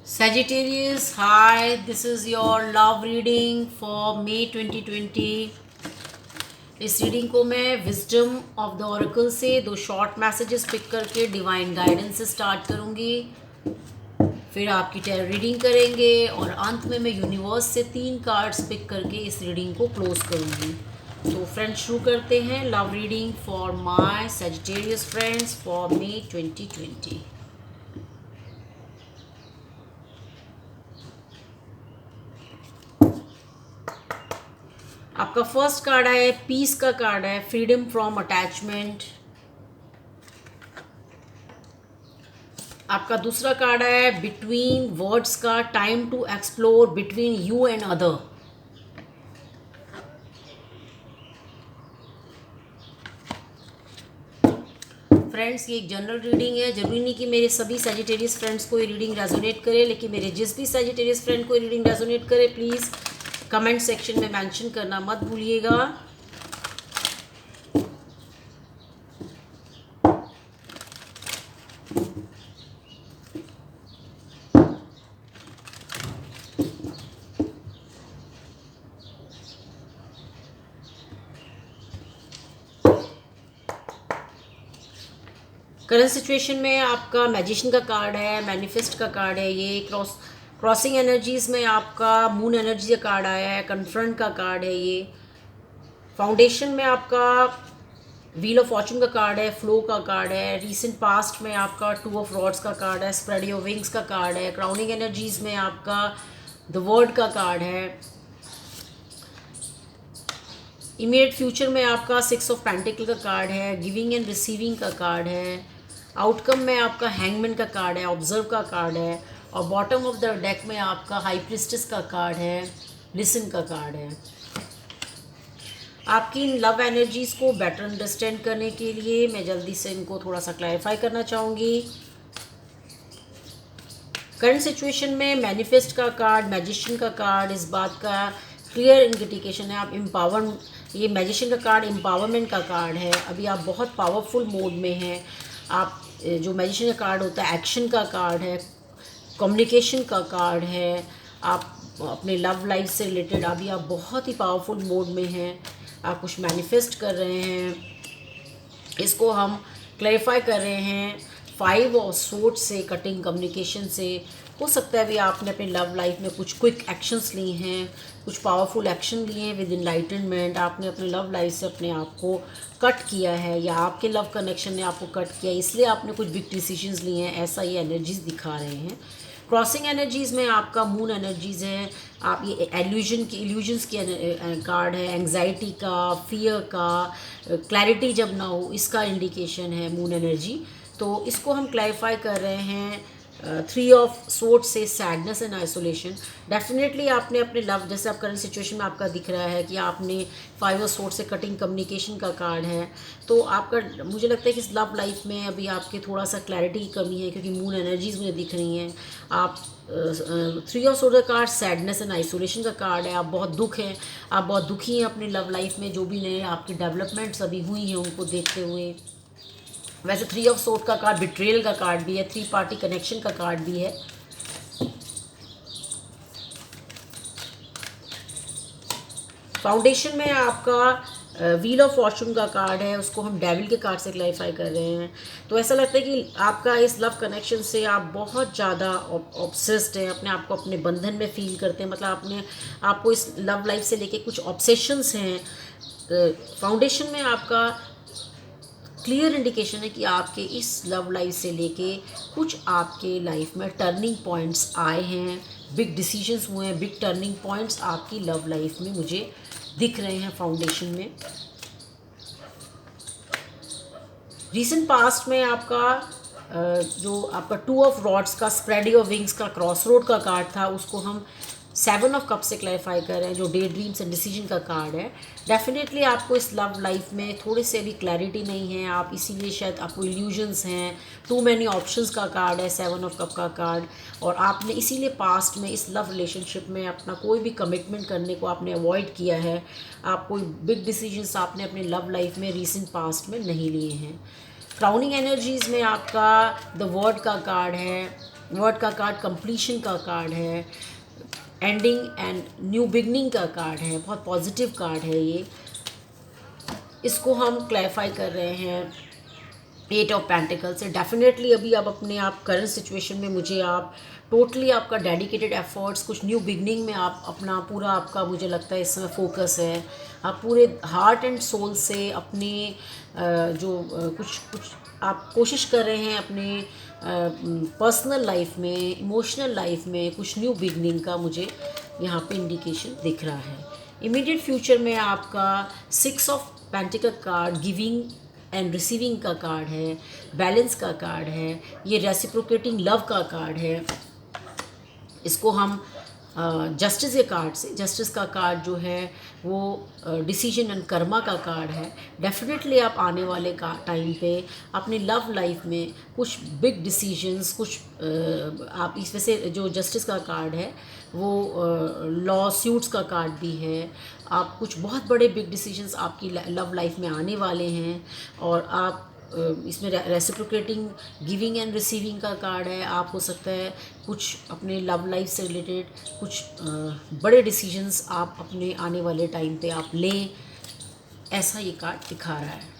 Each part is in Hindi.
Sagittarius, hi, this is your love reading for May 2020. इस रीडिंग को मैं विजडम ऑफ द ऑरेकल से दो शॉर्ट मैसेजेस पिक करके डिवाइन गाइडेंस से स्टार्ट करूंगी, फिर आपकी टैरो रीडिंग करेंगे और अंत में मैं यूनिवर्स से 3 कार्ड्स पिक करके इस रीडिंग को क्लोज करूंगी। तो फ्रेंड्स शुरू करते हैं love reading for my Sagittarius friends for May 2020। आपका फर्स्ट कार्ड है पीस का कार्ड है, फ्रीडम फ्रॉम अटैचमेंट। आपका दूसरा कार्ड है बिटवीन वर्ड्स का, time to explore between you and other. Friends ये एक जनरल रीडिंग है, जरूरी नहीं कि मेरे सभी सजिटेरियस फ्रेंड्स को ये रीडिंग रेजोनेट करे, लेकिन मेरे जिस भी सजिटेरियस फ्रेंड को ये रीडिंग रेजोनेट करे प्लीज़ कमेंट सेक्शन में मेंशन करना मत भूलिएगा। करंट सिचुएशन में आपका मैजिशियन का कार्ड है, मैनिफेस्ट का कार्ड है, ये क्रॉसिंग एनर्जीज में आपका मून एनर्जी का कार्ड आया है, कन्फ्रंट का कार्ड है, ये फाउंडेशन में आपका व्हील ऑफ फॉर्चून का कार्ड है, फ्लो का कार्ड है, रीसेंट पास्ट में आपका 2 ऑफ रॉड्स का कार्ड है, स्प्रेड योर विंग्स का कार्ड है, क्राउनिंग एनर्जीज में आपका द वर्ड का कार्ड है, इमीडिएट फ्यूचर में आपका 6 ऑफ पेंटिकल का कार्ड है, गिविंग एंड रिसीविंग का कार्ड है, आउटकम में आपका हैंगमैन का कार्ड है, ऑब्जर्व का कार्ड है, और बॉटम ऑफ द डेक में आपका हाई प्रिस्टेस का कार्ड है, लिसन का कार्ड है। आपकी इन लव एनर्जीज़ को बेटर अंडरस्टैंड करने के लिए मैं जल्दी से इनको थोड़ा सा क्लैरिफाई करना चाहूँगी। करंट सिचुएशन में मैनिफेस्ट का कार्ड, मैजिशियन का कार्ड इस बात का क्लियर इंडिकेशन है आप एम्पावर, ये मैजिशियन का कार्ड एम्पावरमेंट का कार्ड है। अभी आप बहुत पावरफुल मोड में हैं। आप जो मैजिशियन का कार्ड होता है एक्शन का कार्ड है, कम्युनिकेशन का कार्ड है, आप अपने लव लाइफ से रिलेटेड अभी आप बहुत ही पावरफुल मोड में हैं, आप कुछ मैनिफेस्ट कर रहे हैं, इसको हम क्लैरिफाई कर रहे हैं 5 ऑफ सोर्ड से, कटिंग कम्युनिकेशन से। हो सकता है भी आपने अपने लव लाइफ में कुछ क्विक एक्शंस लिए हैं, कुछ पावरफुल एक्शन लिए हैं विद इनलाइटनमेंट, आपने अपने लव लाइफ से अपने आप को कट किया है या आपके लव कनेक्शन ने आपको कट किया, इसलिए आपने कुछ बिग डिसीजंस लिए हैं, ऐसा ये एनर्जीज दिखा रहे हैं। क्रॉसिंग एनर्जीज़ में आपका मून एनर्जीज़ है, आप ये इल्यूजन्स की कार्ड है, एंग्जाइटी का, फियर का, क्लैरिटी जब ना हो इसका इंडिकेशन है मून एनर्जी। तो इसको हम क्लैरिफाई कर रहे हैं 3 ऑफ सोर्ड से, सैडनेस एंड आइसोलेशन। डेफिनेटली आपने अपने लव, जैसे आप करंट सिचुएशन में आपका दिख रहा है कि आपने 5 ऑफ सोर्ड से कटिंग कम्युनिकेशन का कार्ड है, तो आपका मुझे लगता है कि इस लव लाइफ में अभी आपके थोड़ा सा क्लैरिटी की कमी है, क्योंकि मून एनर्जीज मुझे दिख रही हैं। आप 3 ऑफ सोर्ड का कार्ड सैडनेस एंड आइसोलेशन का कार्ड है, आप बहुत दुख हैं, आप बहुत दुखी हैं अपनी लव लाइफ में, जो भी नए आपकी डेवलपमेंट्स अभी हुई हैं उनको देखते हुए। वैसे 3 ऑफ सोर्ड का कार्ड बिट्रेयल का कार्ड भी है, 3 पार्टी कनेक्शन का कार्ड भी है। फाउंडेशन में आपका व्हील ऑफ फॉर्चून का कार्ड है, उसको हम डेविल के कार्ड से क्लैरिफाई कर रहे हैं। तो ऐसा लगता है कि आपका इस लव कनेक्शन से आप बहुत ज़्यादा ऑब्सेस्ड हैं, अपने आप को अपने बंधन में फील करते हैं, मतलब आपको इस लव लाइफ से लेके कुछ ऑब्सेशंस हैं। फाउंडेशन में आपका क्लियर इंडिकेशन है कि आपके इस लव लाइफ से लेके कुछ आपके लाइफ में टर्निंग पॉइंट्स आए हैं, बिग डिसीजंस हुए हैं, बिग टर्निंग पॉइंट्स आपकी लव लाइफ में मुझे दिख रहे हैं फाउंडेशन में। रीसेंट पास्ट में आपका जो आपका 2 ऑफ रॉड्स का, स्प्रेड योर विंग्स का, क्रॉस रोड का कार्ड था, उसको हम 7 ऑफ कप से क्लैरिफाई कर रहे हैं, जो डे ड्रीम्स एंड डिसीजन का कार्ड है। डेफिनेटली आपको इस लव लाइफ में थोड़े से भी क्लैरिटी नहीं है, आप इसीलिए शायद आपको इल्यूजन्स हैं, टू मैनी ऑप्शंस का कार्ड है 7 ऑफ कप का कार्ड, और आपने इसीलिए पास्ट में इस लव रिलेशनशिप में अपना कोई भी कमिटमेंट करने को आपने अवॉइड किया है, आप कोई बिग डिसीजंस आपने अपने लव लाइफ में रीसेंट पास्ट में नहीं लिए हैं। क्राउनिंग एनर्जीज़ में आपका द वर्ड का कार्ड है, वर्ड का कार्ड कंप्लीशन का कार्ड है, एंडिंग एंड न्यू बिगनिंग का कार्ड है, बहुत पॉजिटिव कार्ड है ये। इसको हम क्लैरिफाई कर रहे हैं 8 ऑफ पेंटिकल से। डेफिनेटली अभी आप अपने आप करंट सिचुएशन में मुझे आप टोटली आपका डेडिकेटेड एफर्ट्स, कुछ न्यू बिगनिंग में आप अपना पूरा आपका मुझे लगता है इस समय फोकस है। आप पूरे हार्ट एंड सोल से अपने कुछ आप कोशिश कर रहे हैं अपने पर्सनल लाइफ में, इमोशनल लाइफ में कुछ न्यू बिगनिंग का मुझे यहाँ पे इंडिकेशन दिख रहा है। इमीडिएट फ्यूचर में आपका 6 of pentacle card giving and receiving का कार्ड है, बैलेंस का कार्ड है, ये रेसिप्रोकेटिंग लव का कार्ड है। इसको हम जस्टिस के कार्ड से, जस्टिस का कार्ड जो है वो डिसीजन एंड कर्मा का कार्ड है। डेफिनेटली आप आने वाले का टाइम पे अपनी लव लाइफ में कुछ बिग डिसीजंस, कुछ आप इस वजह से जो जस्टिस का कार्ड है वो लॉ सूट्स का कार्ड भी है। आप कुछ बहुत बड़े बिग डिसीजंस आपकी लव लाइफ में आने वाले हैं और आप इसमें रेसिप्रोकेटिंग गिविंग एंड रिसीविंग का कार्ड है। आप हो सकता है कुछ अपने लव लाइफ से रिलेटेड कुछ बड़े डिसीजंस आप अपने आने वाले टाइम पे आप लें, ऐसा ये कार्ड दिखा रहा है।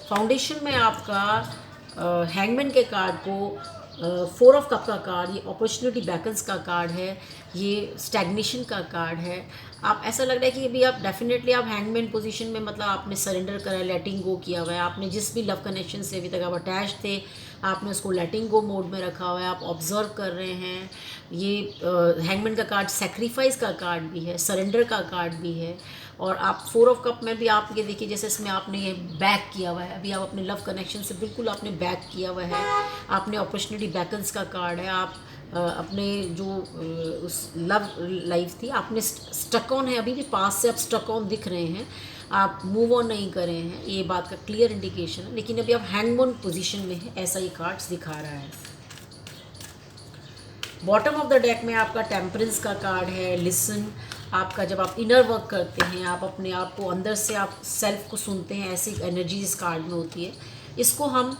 फाउंडेशन में आपका हैंगमैन के कार्ड को 4 ऑफ कप का कार्ड, ये अपॉर्चुनिटी बैकन्स का कार्ड है, ये स्टैग्नेशन का कार्ड है। आप ऐसा लग रहा है कि अभी आप डेफिनेटली आप हैंगमैन पोजीशन में, मतलब आपने सरेंडर करा है, लेटिंग गो किया हुआ है। आपने जिस भी लव कनेक्शन से अभी तक आप अटैच थे, आपने उसको लेटिंग गो मोड में रखा हुआ है, आप ऑब्जर्व कर रहे हैं। ये हैंगमैन का कार्ड सेक्रीफाइस का कार्ड भी है, सरेंडर का कार्ड भी है। और आप 4 ऑफ कप में भी आप ये देखिए, जैसे इसमें आपने ये बैक किया हुआ है, अभी आप अपने लव कनेक्शन से बिल्कुल आपने बैक किया हुआ है। आपने अपॉर्चुनिटी बैकन्स का कार्ड है। आप अपने जो उस लव लाइफ थी, आपने स्टक ऑन है, अभी भी पास से आप स्टक ऑन दिख रहे हैं, आप मूव ऑन नहीं कर रहे हैं, ये बात का क्लियर इंडिकेशन है। लेकिन अभी आप हैंग ऑन पोजीशन में है, ऐसा ये कार्ड्स दिखा रहा है। बॉटम ऑफ द डेक में आपका टेम्परेंस का कार्ड है, लिसन। आपका जब आप इनर वर्क करते हैं, आप अपने आप को अंदर से आप सेल्फ को सुनते हैं, ऐसी एनर्जी इस कार्ड में होती है। इसको हम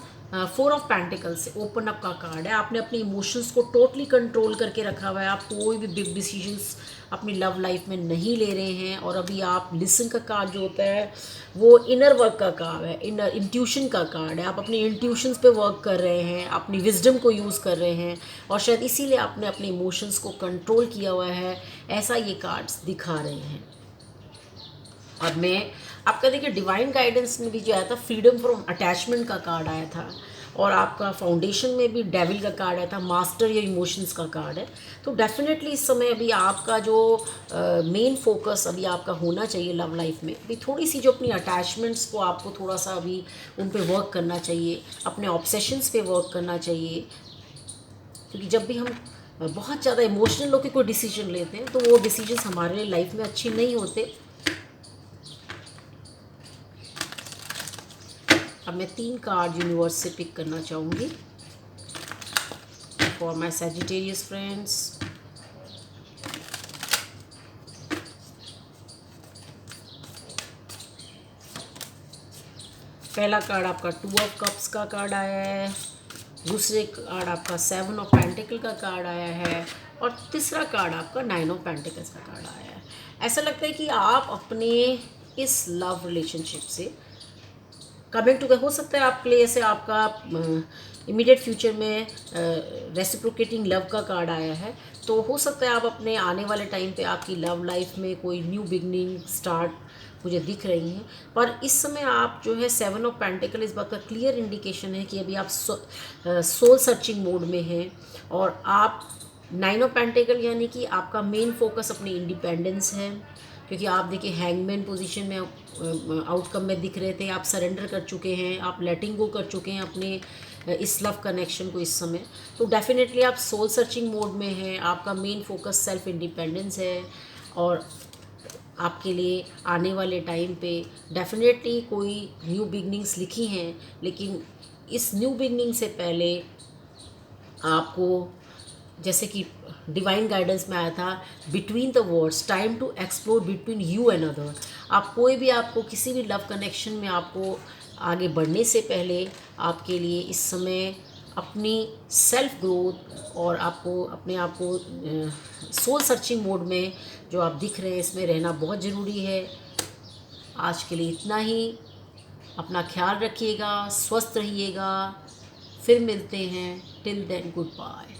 4 ऑफ पेंटिकल से ओपन अप का कार्ड है। आपने अपने इमोशंस को टोटली कंट्रोल करके रखा हुआ है। आप कोई भी बिग डिसीजंस अपनी लव लाइफ में नहीं ले रहे हैं। और अभी आप लिसन का कार्ड जो होता है वो इनर वर्क का कार्ड है, इनर इंट्यूशन का कार्ड है। आप अपने इंट्यूशंस पे वर्क कर रहे हैं, अपनी विजडम को यूज़ कर रहे हैं और शायद इसीलिए आपने अपने इमोशंस को कंट्रोल किया हुआ है, ऐसा ये कार्ड्स दिखा रहे हैं। और मैं आपका देखिए डिवाइन गाइडेंस में भी जो आया था फ्रीडम फ्रॉम अटैचमेंट का कार्ड आया था, और आपका फाउंडेशन में भी डेविल का कार्ड आया था, मास्टर योर इमोशंस का कार्ड है। तो डेफिनेटली इस समय अभी आपका जो मेन फोकस अभी आपका होना चाहिए लव लाइफ में, अभी थोड़ी सी जो अपनी अटैचमेंट्स को आपको थोड़ा सा अभी उन पे वर्क करना चाहिए, अपने ऑब्सेशंस पे वर्क करना चाहिए। क्योंकि जब भी हम बहुत ज़्यादा इमोशनल होकर कोई डिसीजन लेते हैं तो वो डिसीजंस हमारे लिए लाइफ में अच्छे नहीं होते। अब मैं 3 कार्ड यूनिवर्स से पिक करना चाहूँगी फॉर माई सैजिटेरियस फ्रेंड्स। पहला कार्ड आपका 2 ऑफ कप्स का कार्ड आया है, दूसरे कार्ड आपका 7 ऑफ पेंटिकल का कार्ड आया है, और तीसरा कार्ड आपका 9 ऑफ पेंटिकल्स का कार्ड आया है। ऐसा लगता है कि आप अपने इस लव रिलेशनशिप से कमिंग टू, हो सकता है आपके लिए ऐसे आपका इमीडिएट फ्यूचर में रेसिप्रोकेटिंग लव का कार्ड आया है, तो हो सकता है आप अपने आने वाले टाइम पे आपकी लव लाइफ में कोई न्यू बिगनिंग स्टार्ट मुझे दिख रही हैं। पर इस समय आप जो है 7 ऑफ पेंटिकल, इस बात का क्लियर इंडिकेशन है कि अभी आप सोल सर्चिंग मोड में हैं। और आप 9 ऑफ पेंटिकल यानी कि आपका मेन फोकस अपनी इंडिपेंडेंस है, क्योंकि आप देखिए हैंगमैन पोजीशन में आउटकम में दिख रहे थे, आप सरेंडर कर चुके हैं, आप लेटिंग गो कर चुके हैं अपने इस लव कनेक्शन को इस समय। तो डेफिनेटली आप सोल सर्चिंग मोड में हैं, आपका मेन फोकस सेल्फ इंडिपेंडेंस है। और आपके लिए आने वाले टाइम पे डेफिनेटली कोई न्यू बिगनिंग्स लिखी हैं, लेकिन इस न्यू बिगनिंग से पहले आपको जैसे कि डिवाइन गाइडेंस में आया था, between the words time to explore between you and other. आप कोई भी, आपको किसी भी लव कनेक्शन में आपको आगे बढ़ने से पहले आपके लिए इस समय अपनी सेल्फ ग्रोथ और आपको अपने आप को सोल सर्चिंग मोड में जो आप दिख रहे हैं इसमें रहना बहुत ज़रूरी है। आज के लिए इतना ही। अपना ख्याल रखिएगा, स्वस्थ रहिएगा। फिर मिलते हैं। Till then good bye.